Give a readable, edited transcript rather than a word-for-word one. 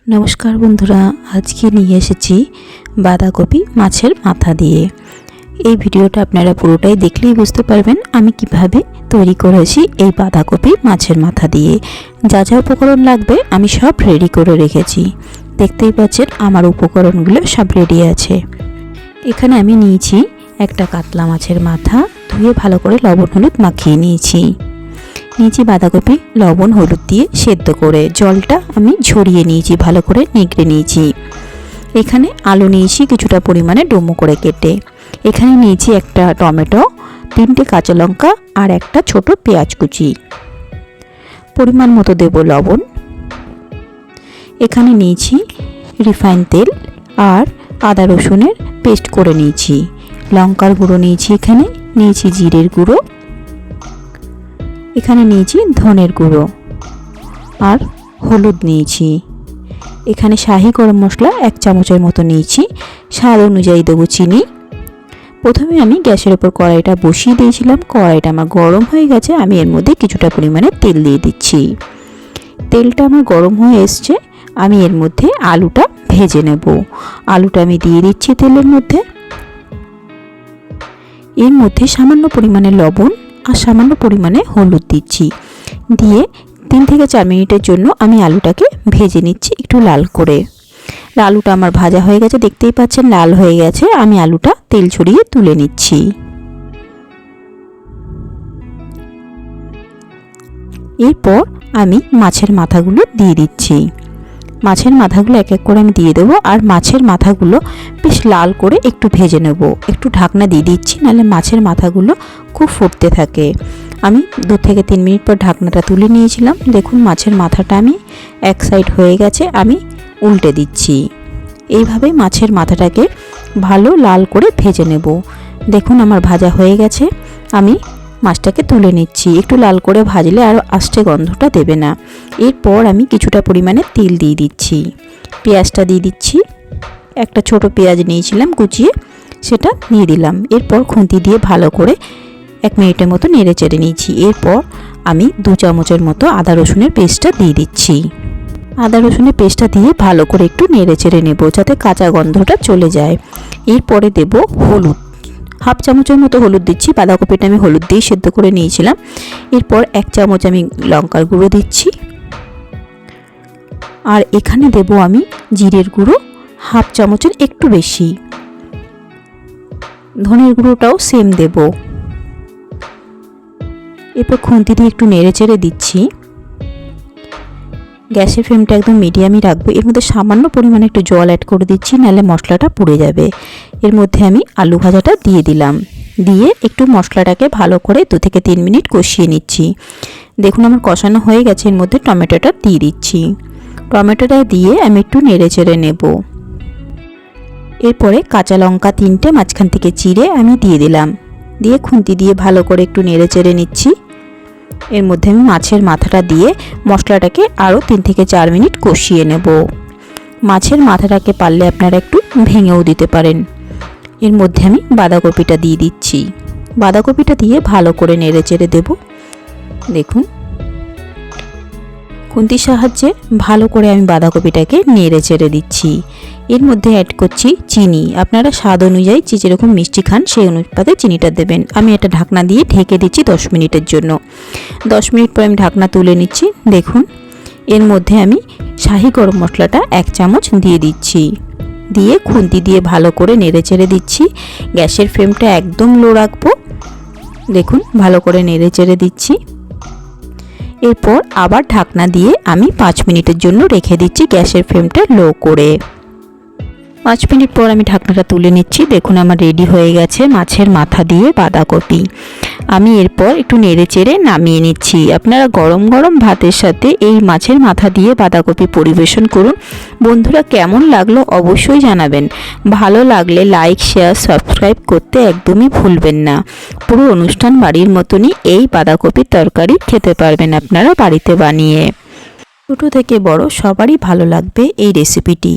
নমস্কার বন্ধুরা, আজকে নিয়ে এসেছি বাঁধাকপি মাছের মাথা দিয়ে। এই ভিডিওটা আপনারা পুরোটাই দেখলেই বুঝতে পারবেন আমি কিভাবে তৈরি করেছি এই বাঁধাকপি মাছের মাথা দিয়ে। যা যা উপকরণ লাগবে আমি সব রেডি করে রেখেছি। দেখতেই পাচ্ছেন আমার উপকরণগুলো সব রেডি আছে। এখানে আমি নিয়েছি একটা কাতলা মাছের মাথা, ধুয়ে ভালো করে লবণ হলুদ মাখিয়ে নিয়েছি বাঁধাকপি লবণ হলুদ দিয়ে সেদ্ধ করে জলটা আমি ঝরিয়ে নিয়েছি, ভালো করে নিগড়ে নিয়েছি। এখানে আলু নিয়েছি কিছুটা পরিমাণে ডুমো করে কেটে। এখানে নিয়েছি একটা টমেটো, 3টে কাঁচা লঙ্কা আর একটা ছোট পেঁয়াজ কুচি। পরিমাণ মতো দেব লবণ। এখানে নিয়েছি রিফাইন তেল আর আদা রসুনের পেস্ট করে নিয়েছি। লঙ্কার গুঁড়ো নিয়েছি, এখানে নিয়েছি জিরের গুঁড়ো, এখানে নিয়েছি ধনের গুঁড়ো আর হলুদ নিয়েছি। এখানে শাহি গরম মশলা 1 চামচের মতো নিয়েছি। স্বাদ অনুযায়ী দেবো চিনি। প্রথমে আমি গ্যাসের ওপর কড়াইটা বসিয়ে দিয়েছিলাম। কড়াইটা আমার গরম হয়ে গেছে, আমি এর মধ্যে কিছুটা পরিমাণে তেল দিয়ে দিচ্ছি। তেলটা আমার গরম হয়ে এসছে, আমি এর মধ্যে আলুটা ভেজে নেব। আলুটা আমি দিয়ে দিচ্ছি তেলের মধ্যে। এর মধ্যে সামান্য পরিমাণে লবণ আর সামান্য পরিমাণে হলুদ দিচ্ছি। দিয়ে 3 থেকে 4 মিনিটের জন্য আমি আলুটাকে ভেজে নিচ্ছি একটু লাল করে। আলুটা আমার ভাজা হয়ে গেছে, দেখতেই পাচ্ছেন লাল হয়ে গেছে। আমি আলুটা তেল ছড়িয়ে তুলে নিচ্ছি। এরপর আমি মাছের মাথাগুলো দিয়ে দিচ্ছি। মাছের মাথাগুলো এক এক করে আমি দিয়ে দেবো। আর মাছের মাথাগুলো বেশ লাল করে একটু ভেজে নেব। একটু ঢাকনা দিয়ে দিচ্ছি, নাহলে মাছের মাথাগুলো খুব ফুটতে থাকে। আমি 2 থেকে 3 মিনিট পর ঢাকনাটা তুলে নিয়েছিলাম। দেখুন মাছের মাথাটা আমি এক সাইড হয়ে গেছে, আমি উল্টে দিচ্ছি। এইভাবে মাছের মাথাটাকে ভালো লাল করে ভেজে নেব। দেখুন আমার ভাজা হয়ে গেছে, আমি মাছটাকে তুলে নিচ্ছি। একটু লাল করে ভাজলে আর আষ্টে গন্ধটা দেবে না। এরপর আমি কিছুটা পরিমাণে তেল দিয়ে দিচ্ছি। পেঁয়াজটা দিয়ে দিচ্ছি। একটা ছোট পেঁয়াজ নিয়েছিলাম কুচিয়ে, সেটা দিয়ে দিলাম। এরপর খুন্তি দিয়ে ভালো করে 1 মিনিটের মতো নেড়ে চেড়ে নিয়েছি। এরপর আমি 2 চামচের মতো আদা রসুনের পেস্টটা দিয়ে দিচ্ছি। আদা রসুনের পেস্টটা দিয়ে ভালো করে একটু নেড়ে চেড়ে নেব, যাতে কাঁচা গন্ধটা চলে যায়। এরপরে দেব হলুদ, 1/2 চামচের মতো হলুদ দিচ্ছি। বাঁধাকপিটা আমি হলুদ দিয়ে সেদ্ধ করে নিয়েছিলাম। এরপর 1 চামচ আমি লঙ্কার গুঁড়ো দিচ্ছি। আর এখানে দেব আমি জিরের গুঁড়ো 1/2 চামচের একটু বেশি। ধনের গুঁড়োটাও সেম দেব। এরপর খুন্তি দিয়ে একটু নেড়ে চেড়ে দিচ্ছি। গ্যাসের ফ্লেমটা একদম মিডিয়ামই রাখবো। এর মধ্যে সামান্য পরিমাণে একটু জল অ্যাড করে দিচ্ছি, নাহলে মশলাটা পুড়ে যাবে। এর মধ্যে আমি আলু ভাজাটা দিয়ে দিলাম। দিয়ে একটু মশলাটাকে ভালো করে 2 থেকে 3 মিনিট কষিয়ে নিচ্ছি। দেখুন আমার কষানো হয়ে গেছে। এর মধ্যে টমেটোটা দিয়ে দিচ্ছি। টমেটোটা দিয়ে আমি একটু নেড়ে চেড়ে নেব। এরপরে কাঁচা লঙ্কা 3টে মাঝখান থেকে চিড়ে আমি দিয়ে দিলাম। দিয়ে খুন্তি দিয়ে ভালো করে একটু নেড়ে চেড়ে নিচ্ছি। এর মধ্যে আমি মাছের মাথাটা দিয়ে মশলাটাকে আরও 3 থেকে 4 মিনিট কষিয়ে নেব। মাছের মাথাটাকে পারলে আপনারা একটু ভেঙেও দিতে পারেন। এর মধ্যে আমি বাঁধাকপিটা দিয়ে দিচ্ছি। বাঁধাকপিটা দিয়ে ভালো করে নেড়ে চেড়ে দেব। দেখুন খুন্তির সাহায্যে ভালো করে আমি বাঁধাকপিটাকে নেড়ে চেড়ে দিচ্ছি। এর মধ্যে অ্যাড করছি চিনি। আপনারা স্বাদ অনুযায়ী যেরকম মিষ্টি খান সেই অনুপাতে চিনিটা দেবেন। আমি এটা ঢাকনা দিয়ে ঢেকে দিচ্ছি 10 মিনিটের জন্য। 10 মিনিট পর আমি ঢাকনা তুলে নিচ্ছি। দেখুন এর মধ্যে আমি শাহি গরম মশলাটা 1 চামচ দিয়ে দিচ্ছি। দিয়ে খুন্তি দিয়ে ভালো করে নেড়ে চেড়ে দিচ্ছি। গ্যাসের ফ্লেমটা একদম লো রাখবো। দেখুন ভালো করে নেড়ে চেড়ে দিচ্ছি। এরপর আবার ঢাকনা দিয়ে আমি 5 মিনিটের জন্য রেখে দিচ্ছি গ্যাসের ফ্লেমটা লো করে। 5 মিনিট পর আমি ঢাকনাটা তুলে নিচ্ছি। দেখুন আমার রেডি হয়ে গেছে মাছের মাথা দিয়ে বাঁধাকপি। আমি এরপর একটু নেড়ে চেড়ে নামিয়ে নিচ্ছি। আপনারা গরম গরম ভাতের সাথে এই মাছের মাথা দিয়ে বাঁধাকপি পরিবেশন করুন। বন্ধুরা কেমন লাগলো অবশ্যই জানাবেন। ভালো লাগলে লাইক শেয়ার সাবস্ক্রাইব করতে একদমই ভুলবেন না। পুরো অনুষ্ঠান বাড়ির মতনই এই বাঁধাকপির তরকারি খেতে পারবেন আপনারা বাড়িতে বানিয়ে। ছোটো থেকে বড় সবারই ভালো লাগবে এই রেসিপিটি।